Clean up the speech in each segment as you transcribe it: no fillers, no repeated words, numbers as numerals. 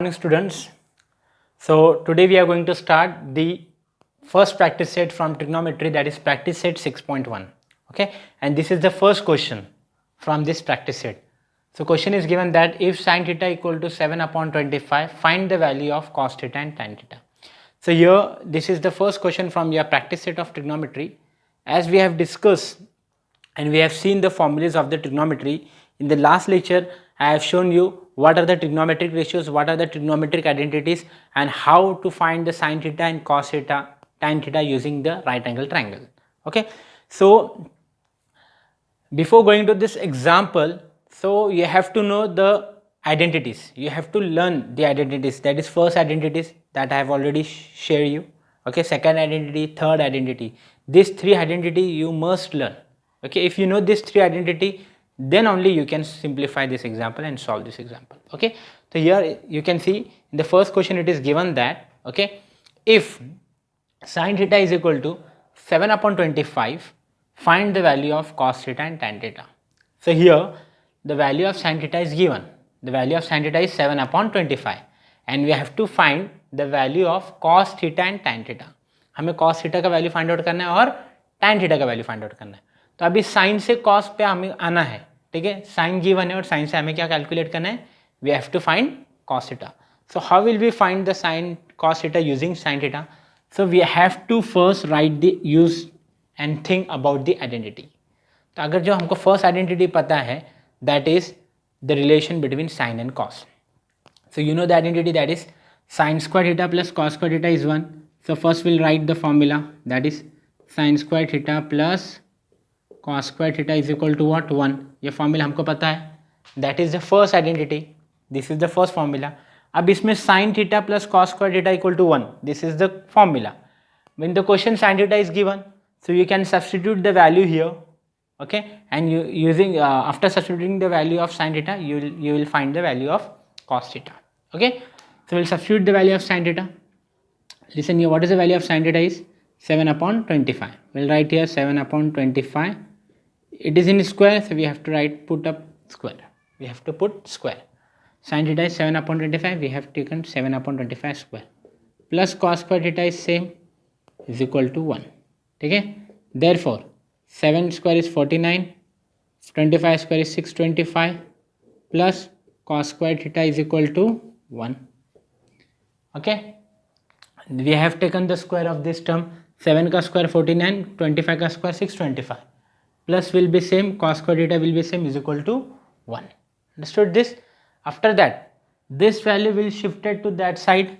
Morning students. So today we are going to start the first practice set from trigonometry, that is practice set 6.1. Okay, and this is the first question from this practice set. So question is given that if sin theta equal to 7 upon 25, find the value of cos theta and tan theta. So here this is the first question from your practice set of trigonometry. As we have discussed and we have seen the formulas of the trigonometry in the last lecture, I have shown you what are the trigonometric ratios, what are the trigonometric identities, and how to find the sin theta and cos theta, tan theta using the right angle triangle. Okay, so before going to this example, so you have to know the identities, you have to learn the identities. That is first identities that I have already shared you. Okay, second identity, third identity, these three identity you must learn. Okay, if you know this three identity, then only you can simplify this example and solve this example. Okay, so here you can see in the first question it is given that, okay, if sin theta is equal to 7 upon 25, find the value of cos theta and tan theta. So here the value of sin theta is given, the value of sin theta is 7 upon 25 and we have to find the value of cos theta and tan theta. हमें cos theta का value find out करना है और tan theta का value find out करना है. तो अभी साइन से cos पे हमें आना है, ठीक है, साइन गिवन है और साइन से हमें क्या कैलकुलेट करना है, we have to find cos theta. So how will we find the sin cos theta using sin theta? So we have to first write the use and think about the identity. तो अगर जो हमको first identity पता है, that is the relation between sin and cos. So you know the identity, that is sin square theta plus cos square theta is 1. So first we'll write the formula, that is sin square theta plus cos square theta is equal to what, 1. ये formula हमको पता है, that is the first identity, this is the first formula. अब इसमें sin theta plus cos square theta equal to 1, this is the formula. When the question sin theta is given, so you can substitute the value here, okay, and you using after substituting the value of sin theta, you will find the value of cos theta. Okay, so we'll substitute the value of sin theta. Listen here, what is the value of sin theta is 7 upon 25. We'll write here 7 upon 25. It is in square, so we have to write, put up square, we have to put square. Sin theta is 7 upon 25, we have taken 7 upon 25 square, plus cos square theta is same, is equal to 1. Okay, therefore 7 square is 49, 25 square is 625, plus cos square theta is equal to 1. Okay, we have taken the square of this term, 7 का square 49, 25 का square 625, plus will be same, cos square theta will be same, is equal to 1. Understood this? After that, this value will shifted to that side,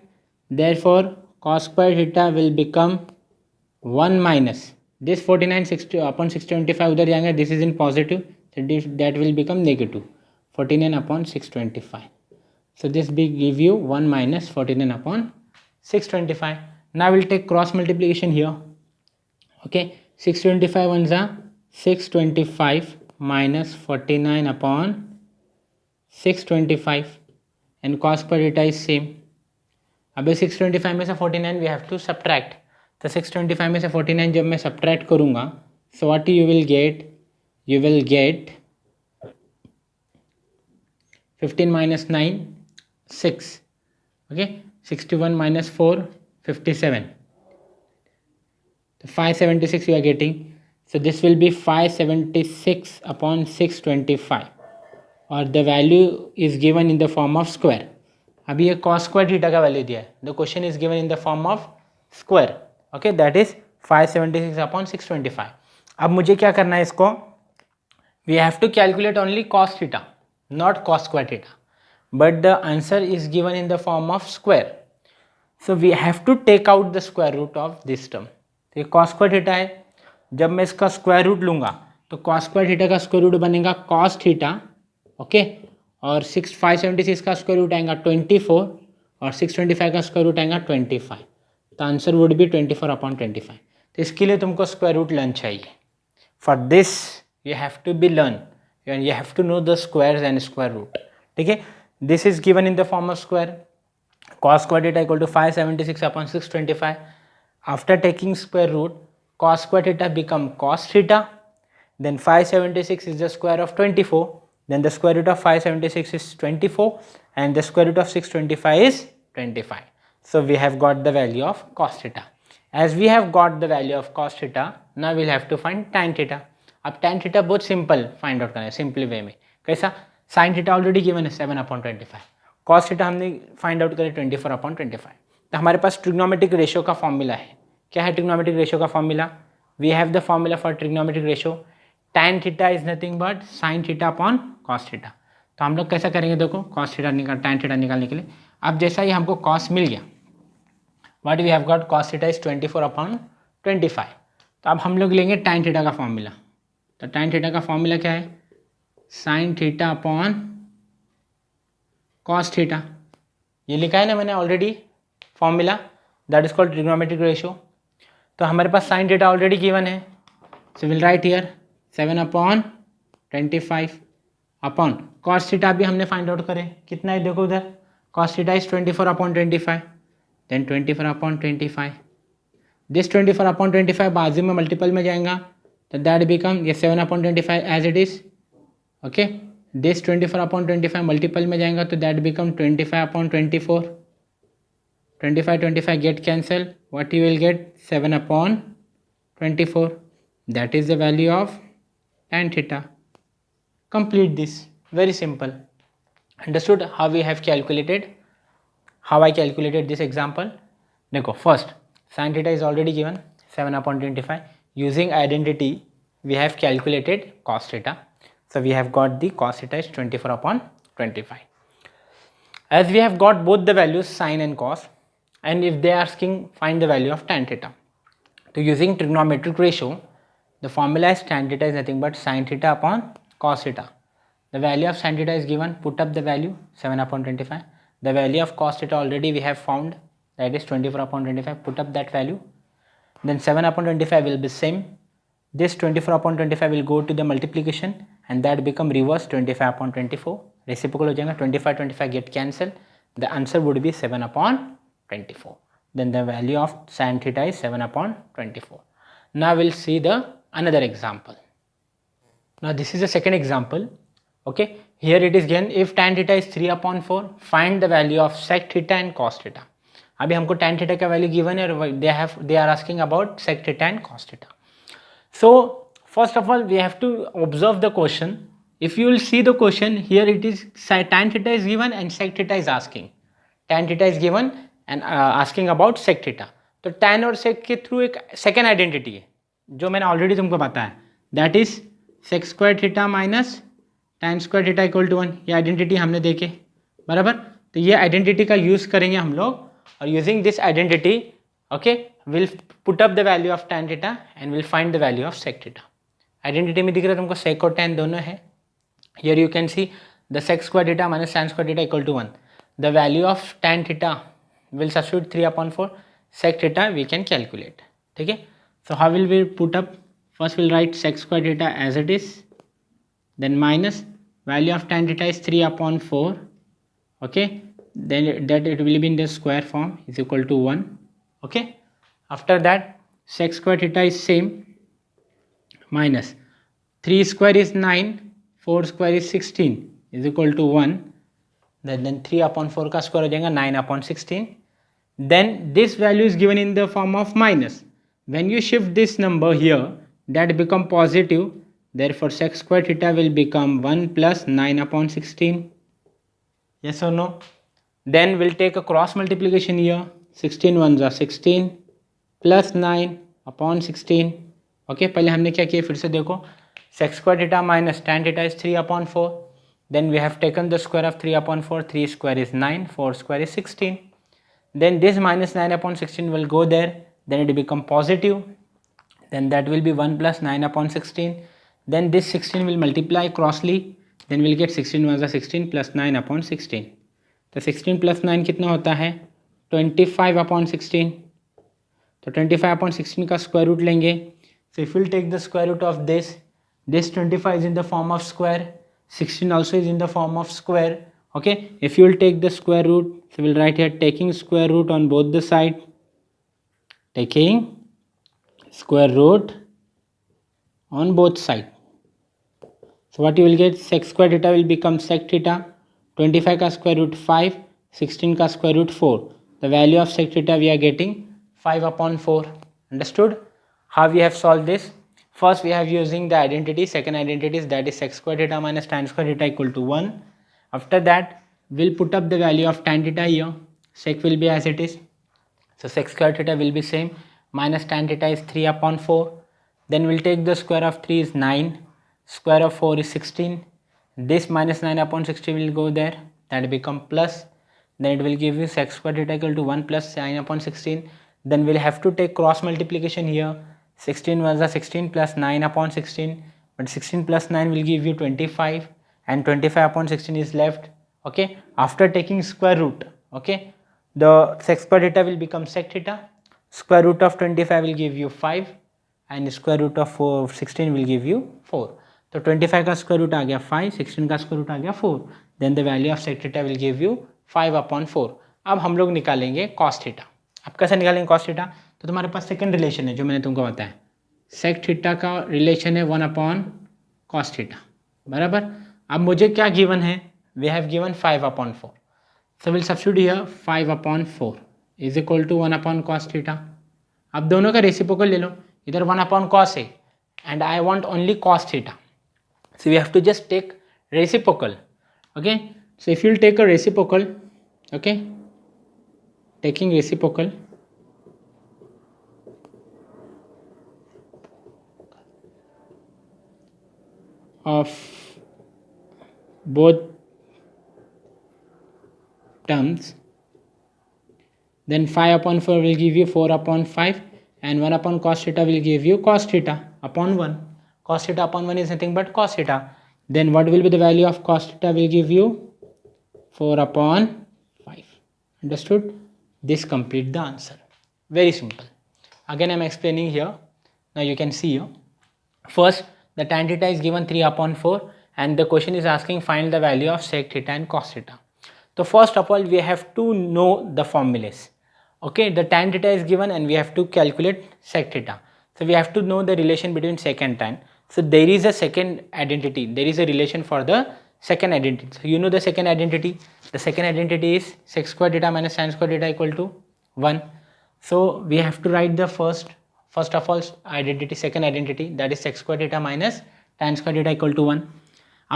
therefore cos square theta will become 1 minus this 49 60 upon 625 उधर जाएंगे, this is in positive, so that will become negative 49 upon 625. So this will give you 1 minus 49 upon 625. Now we'll take cross multiplication here. Okay, 625 ones are 625 minus 49 upon 625 and cos square theta is same. अब 625 में से 49 we have to subtract. तो 625 में से 49 जब मैं subtract करूँगा, so what you will get? You will get 15 minus 9, 6. Okay, 61 minus 4, 57. So 576 you are getting. So this will be 576 upon 625. और the value is given in the form of square. अभी ये cos square theta का value दिया है, the question is given in the form of square. Okay, that is 576 upon 625. अब मुझे क्या करना है इसको, we have to calculate only cos theta, not cos square theta, but the answer is given in the form of square. So we have to take out the square root of this term. तो ये cos square theta है, जब मैं इसका square root लूँगा तो cos square theta का square root बनेगा cos theta. ओके, और 576 का स्क्वायर रूट आएगा 24 और 625 का स्क्वायर रूट आएगा 25. तो आंसर वुड भी 24 अपॉन 25. तो इसके लिए तुमको स्क्वायर रूट लर्न चाहिए. For this you have to be learn, you have to know the squares and square root. ठीक है, this is given in the form of square. cos square theta equal to 576 upon 625. After taking square root, cos square theta become cos theta, then 576 is the square of 24, then the square root of 576 is 24 and the square root of 625 is 25. So we have got the value of cos theta. As we have got the value of cos theta, now we'll have to find tan theta. अब tan theta बहुत simple find out करना है, simple way में. कैसा? sin theta already given है 7/25. cos theta हमने find out करें 24/25. तो हमारे पास ट्रिग्नोमेट्रिक रेशियो का फॉर्मूला है. क्या है ट्रिग्नोमेट्रिक रेशियो का formula? We have the formula for trigonometric ratio. tan theta is nothing but sin theta upon cos theta. तो हम लोग कैसा करेंगे? देखो cos थीटा निकाल tan थीटा निकालने के लिए. अब जैसा ही हमको cos मिल गया, what we have got cos theta is 24/25. तो अब हम लोग लेंगे tan थीटा का फॉर्मूला. तो tan थीटा का फॉर्मूला क्या है? sin theta upon cos theta. ये लिखा है ना मैंने already formula, that is called trigonometric ratio. तो हमारे पास sin थीटा ऑलरेडी गिवन है, so will write here 7/25 upon cos theta भी हमने फाइंड आउट करें. कितना है देखो उधर, cos theta is 24/25, then 24/25. This 24/25 बाजू में मल्टीपल में जाएगा, तो दैट बिकम ये 7/25 as it is. Okay, this 24/25 multiple में जाएगा, तो that become 25/24. 25 get cancel, what you will get? 7/24. That is the value of tan theta. Complete this. Very simple. Understood how we have calculated? How I calculated this example? देखो, first sin theta is already given 7/25. Using identity, we have calculated cos theta. So we have got the cos theta is 24/25. As we have got both the values sin and cos, and if they are asking find the value of tan theta, so using trigonometric ratio, the formula is tan theta is nothing but sin theta upon cos theta. The value of sin theta is given, put up the value 7/25. The value of cos theta already we have found, that is 24/25. Put up that value, then 7/25 will be same. This 24/25 will go to the multiplication and that become reverse 25/24. Reciprocal हो जाएगा, 25 get cancel. The answer would be 7/24. Then the value of sin theta is 7/24. Now we'll see the another example. Now this is the second example. Okay, here it is given if tan theta is 3/4, find the value of sec theta and cos theta. अभी हमको tan theta का value given है और they are asking about sec theta and cos theta. So first of all we have to observe the question. If you will see the question, here it is tan theta is given and sec theta is asking. Tan theta is given and asking about sec theta. तो tan और sec के through एक second identity है जो मैंने already तुमको बताया, that is sec square theta minus tan square theta equal to 1. ये आइडेंटिटी हमने देखे बराबर. तो ये आइडेंटिटी का यूज़ करेंगे हम लोग, और using this identity okay will put up the value of tan theta and will find the value of sec theta. Identity में दिख रहा है तुमको sec और tan दोनों है. Here you can see the sec square theta minus tan square theta equal to 1. The value of tan theta will substitute 3/4. Sec theta we can calculate. ठीक है. So how will we put up? First we'll write sec square theta as it is. Then minus value of tan theta is 3/4. Okay. Then that it will be in the square form is equal to 1. Okay. After that sec square theta is same minus 3 square is 9. 4 square is 16 is equal to 1. Then 3/4 का square हो जाएगा 9/16. Then this value is given in the form of minus. When you shift this number here, that become positive. Therefore sec square theta will become 1 plus 9/16. Yes or no? Then we'll take a cross multiplication here. 16 ones are 16 plus 9/16. Okay, पहले हमने क्या किया फिर से देखो. Sec square theta minus tan theta is 3/4. Then we have taken the square of 3/4. 3 square is 9. 4 square is 16. Then this minus 9/16 will go there. Then it become positive. Then that will be 1 plus 9/16. Then this 16 will multiply crossly. Then we'll get 16 1 is 16 plus 9/16. तो 16 plus 9 कितना होता है? 25/16. तो 25/16 का square root लेंगे. So if we'll take the square root of this 25 is in the form of square, 16 also is in the form of square. Okay, if you will take the square root, so we'll write here taking square root on both the side, taking square root on both side. So what you will get, sec square theta will become sec theta 25 का square root 5, 16 का square root 4. The value of sec theta we are getting 5/4. Understood? How we have solved this? First we have using the identity, second identity is that is sec square theta minus tan square theta equal to 1. After that we'll put up the value of tan theta here. Sec will be as it is. So sec square theta will be same, minus tan theta is 3/4. Then we'll take the square of 3 is 9, square of 4 is 16. This minus 9/60 will go there, that become plus. Then it will give you sec square theta equal to 1 plus 9/16. Then we'll have to take cross multiplication here. 16 was the 16 plus 9/16, but 16 plus 9 will give you 25, and 25/16 is left. Okay, after taking square root, okay, the sec square theta will become sec theta. Square root of 25 will give you 5, and square root of 16 will give you 4. तो 25 का square root आ गया 5, 16 का square root आ गया 4. Then the value of sec theta will give you 5/4. अब हम लोग निकालेंगे कॉस थीटा. अब कैसे निकालेंगे कॉस थीटा? तो तुम्हारे पास सेकंड रिलेशन है जो मैंने तुमको बताया. सेक थीटा का रिलेशन है 1/cos थीटा, बराबर. अब मुझे क्या गिवन है? We have given 5/4. So will substitute here 5/4 is equal to 1/cos theta. अब दोनों का रेसिप्रोकल ले लो. इधर 1/cos है and I want only cos theta. So we have to just take reciprocal. Okay, so if you'll take a reciprocal, okay, taking reciprocal of both terms, then 5/4 will give you 4/5, and 1/cos theta will give you cos theta upon 1. Cos theta upon 1 is nothing but cos theta. Then what will be the value of cos theta? Will give you 4/5. Understood? This complete the answer. Very simple. Again I am explaining here. Now you can see here. First the tan theta is given 3/4, and the question is asking find the value of sec theta and cos theta. So first of all we have to know the formulas. Okay, the tan theta is given and we have to calculate sec theta. So we have to know the relation between sec and tan. So there is a second identity, there is a relation for the second identity. So you know the second identity. The second identity is sec square theta minus tan square theta equal to 1. So we have to write the first of all identity, second identity, that is sec square theta minus tan square theta equal to 1.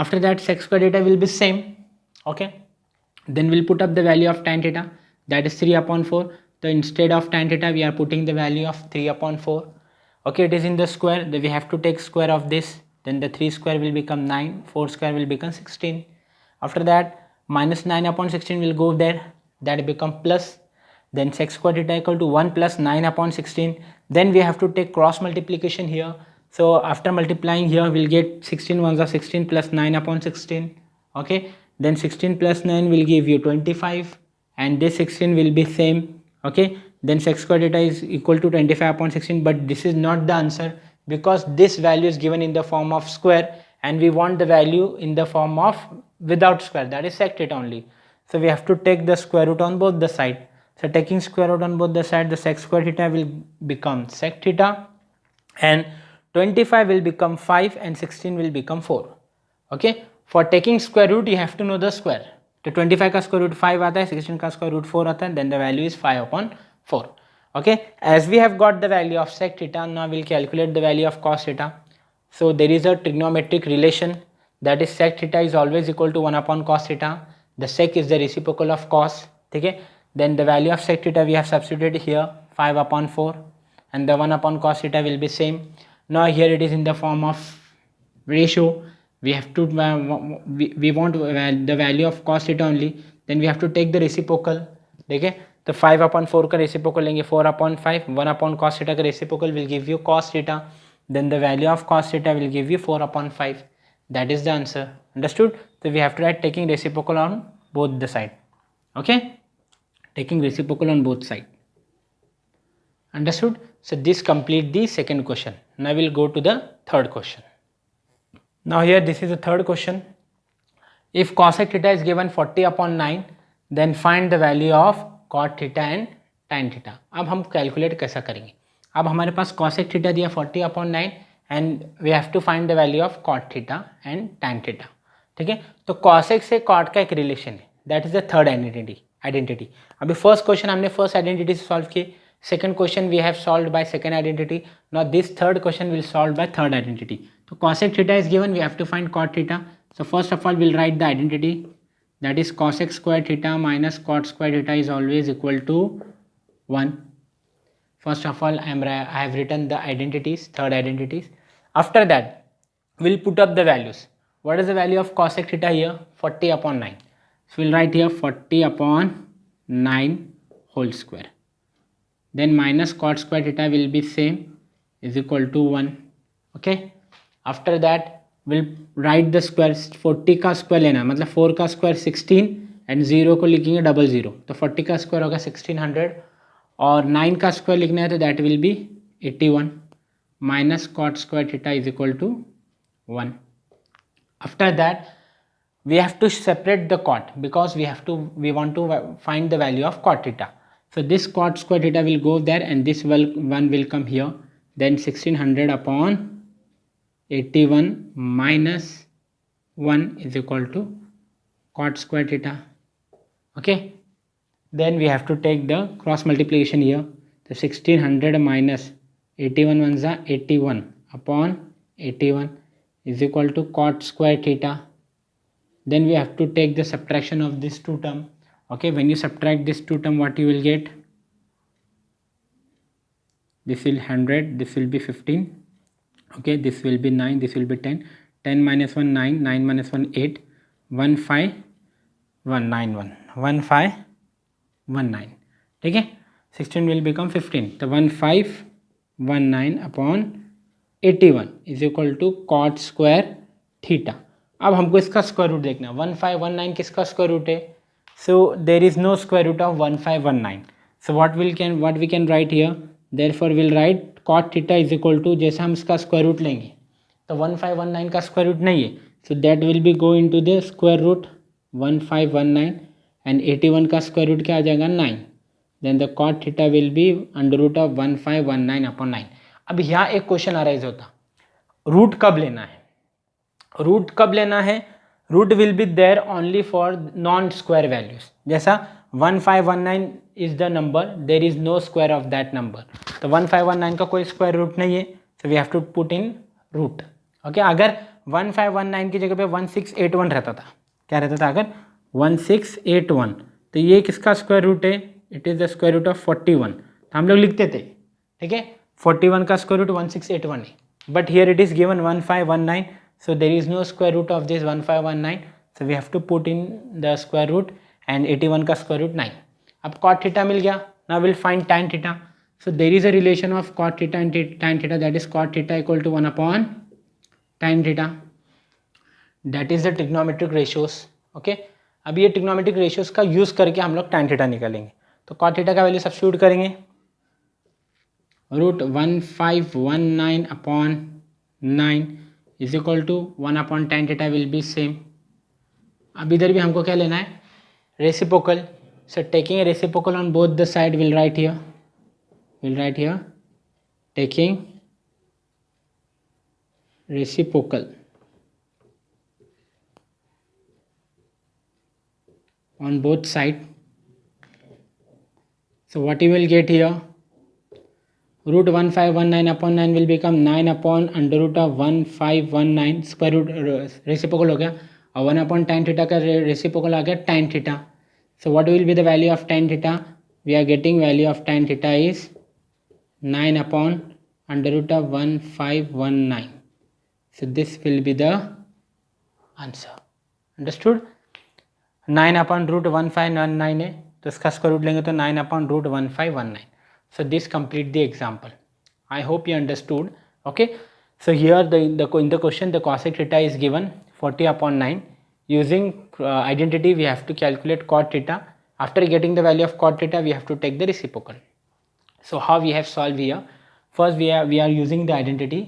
After that sec square theta will be same. Okay, then we'll put up the value of tan theta, that is 3/4. So instead of tan theta we are putting the value of 3/4. Okay, it is in the square, then we have to take square of this. Then the 3 square will become 9, 4 square will become 16. After that minus 9/16 will go there, that become plus. Then sec square theta equal to 1 plus 9/16. Then we have to take cross multiplication here. So after multiplying here we'll get 16 ones are 16 plus 9/16. Okay, then 16 plus 9 will give you 25, and this 16 will be same. Okay, then sec square theta is equal to 25/16, but this is not the answer because this value is given in the form of square and we want the value in the form of without square, that is sec theta only. So we have to take the square root on both the side. So taking square root on both the side, the sec square theta will become sec theta, and 25 will become 5 and 16 will become 4. Okay, for taking square root you have to know the square. तो 25 का square root 5 आता है, 16 का square root 4 आता है, then the value is 5/4. Okay, as we have got the value of sec theta, now will calculate the value of cos theta. So there is a trigonometric relation, that is sec theta is always equal to 1/cos theta. The sec is the reciprocal of cos. ठीक है, then the value of sec theta we have substituted here 5/4, and the 1/cos theta will be same. Now here it is in the form of ratio. We have to we want the value of cos theta only, then we have to take the reciprocal. ठीक है, तो 5/4 का reciprocal लेंगे 4/5. 1/cos theta का reciprocal will give you cos theta, then the value of cos theta will give you 4/5. That is the answer. Understood? So we have to write taking reciprocal on both the side. Okay, taking reciprocal on both side. Understood? So this complete the second question. Now we'll go to the third question. Now here this is the third question. If cosec theta is given 40/9, then find the value of cot theta and tan theta. अब हम calculate कैसा करेंगे? अब हमारे पास cosec theta दिया 40/9 and we have to find the value of cot theta and tan theta. ठीक है। तो cosec से cot का एक रिलेशन है, that is the third identity. अभी फर्स्ट क्वेश्चन हमने फर्स्ट आइडेंटिटी से सॉल्व किए, second question we have solved by second identity, now this third question will solve by third identity. तो cosec theta is given, we have to find cot theta. So first of all will write the identity, that is cosec square theta minus cot square theta is always equal to 1. First of all I have written the identities, third identities. After that we'll put up the values. What is the value of cosec theta here? 40 upon 9. So we'll write here 40 upon 9 whole square. Then minus cot square theta will be same, is equal to 1. Okay. After that will write the square, 40 का square लेना मतलब 4 का square 16 and 0 को लिखेंगे 00, तो 40 का square होगा 1600 और 9 का स्क्वायर लिखना है तो that will be 81 minus cot square theta is equal to 1. After that we have to separate the cot because we want to find the value of cot theta. So this cot square theta will go there and this one will come here, then 1600 upon 81 minus 1 is equal to cot square theta. Okay, then we have to take the cross multiplication here. So 1600 minus 81 ones are 81 upon 81 is equal to cot square theta. Then we have to take the subtraction of this two term. Okay, when you subtract this two term, what you will get? This will 100, this will be 15. Okay, this will be 9, this will be 10. 10 minus 1 9, 9 minus 1 8, 1 5 1 9 1 1 5 1 9. ठीक है, 16 will become 15. तो 1 5 1 9 upon 81 is equal to cot square theta. अब हमको इसका square root देखना है. 1519 किसका square root है? So there is no square root of 1519. So what we can write here, therefore will write cot theta is equal to, जैसे हम इसका स्क्वायर रूट लेंगे तो 1519 का स्क्वायर रूट नहीं है, so that will be go into the square root 1519 and 81 का square root क्या आ जाएगा 9. Then the cot theta will be under root of 1519 upon 9. अब यहाँ एक क्वेश्चन अराइज होता, रूट कब लेना है? रूट कब लेना है? Root will be there only for non square values. जैसा 1519 is the number, there is no square of that number. तो 1519 का कोई स्क्वायर रूट नहीं है, so we have to put in root. Okay, अगर 1519 की जगह पे 1681 रहता था, क्या रहता था? अगर 1681, तो ये किसका स्क्वायर रूट है? It is the square root of 41. तो हम लोग लिखते थे, ठीक है, 41 का स्क्वायर रूट 1681 है, but here it is given 1519. So there is no square root of this 1519. So we have to put in the square root and 81 का square root 9. अब cot theta मिल गया. Now we'll find tan theta. So there is a relation of cot theta and tan theta, that is cot theta equal to 1 upon tan theta. That is the trigonometric ratios. Okay. अब ये trigonometric ratios का use करके हम लोग tan theta निकालेंगे. तो cot theta का value substitute करेंगे, root 1519 upon 9 is equal to 1 upon tan theta will be same. अब इधर भी हमको क्या लेना है? Reciprocal. So taking a reciprocal on both the side will write here taking reciprocal on both side. So what you will get here, root 1519 upon 9 will become 9 upon under root of 1519 square root reciprocal हो गया, और 1 upon tan theta का reciprocal आ गया tan theta. So what will be the value of tan theta? We are getting value of tan theta is 9 upon under root of 1519. So this will be the answer. Understood? 9 upon root 1519 है, तो इसका square root लेंगे तो 9 upon root 1519. So this complete the example. I hope you understood. Okay. So here in the question the cosec theta is given 40 upon 9. Using identity we have to calculate cot theta. After getting the value of cot theta we have to take the reciprocal. So how we have solved here? First we are using the identity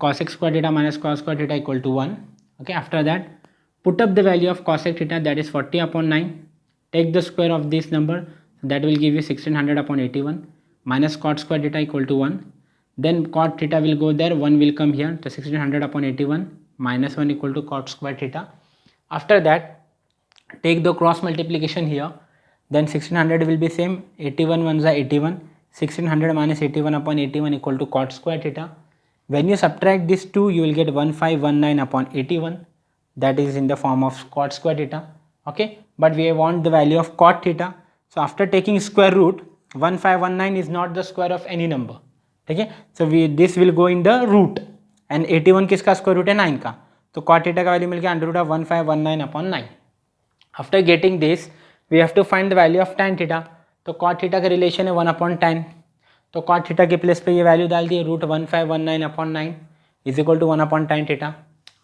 cosec square theta minus cos square theta equal to 1. Okay. After that put up the value of cosec theta, that is 40 upon 9. Take the square of this number, that will give you 1600 upon 81 minus cot square theta equal to 1. Then cot theta will go there, 1 will come here, so 1600 upon 81 minus 1 equal to cot square theta. After that, take the cross multiplication here. Then 1600 will be same. 81 ones are 81. 1600 minus 81 upon 81 equal to cot square theta. When you subtract these two, you will get 1519 upon 81. That is in the form of cot square theta. Okay, but we want the value of cot theta. So after taking square root, 1519 is not the square of any number. Okay, so this will go in the root. And 81 किसका square root है 9 का, तो cot theta का value मिल गया under root of 1519 upon 9. After getting this we have to find the value of tan theta. तो cot theta का relation है 1 अपॉन tan. तो cot थीटा के प्लेस पे ये वैल्यू डाल दिए root 1519 upon 9 is equal to 1 upon tan theta.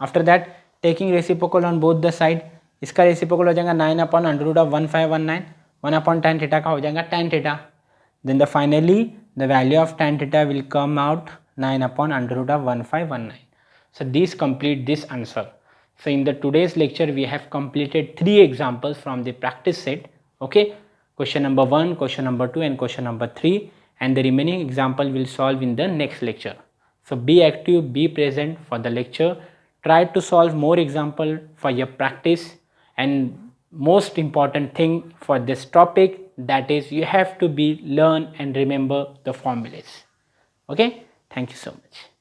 After that taking reciprocal on both the side, इसका रेसिप्रोकल हो जाएगा 9 upon under root of 1519. 1 upon tan theta का हो जाएगा tan theta. Then finally the value of tan theta will come out 9 upon under root of 1519. So these complete this answer. So in the today's lecture we have completed 3 examples from the practice set. Okay, question number 1, question number 2 and question number 3, and the remaining example will solve in the next lecture. So be active, be present for the lecture, try to solve more example for your practice, and most important thing for this topic, that is you have to be learn and remember the formulas. Okay, thank you so much.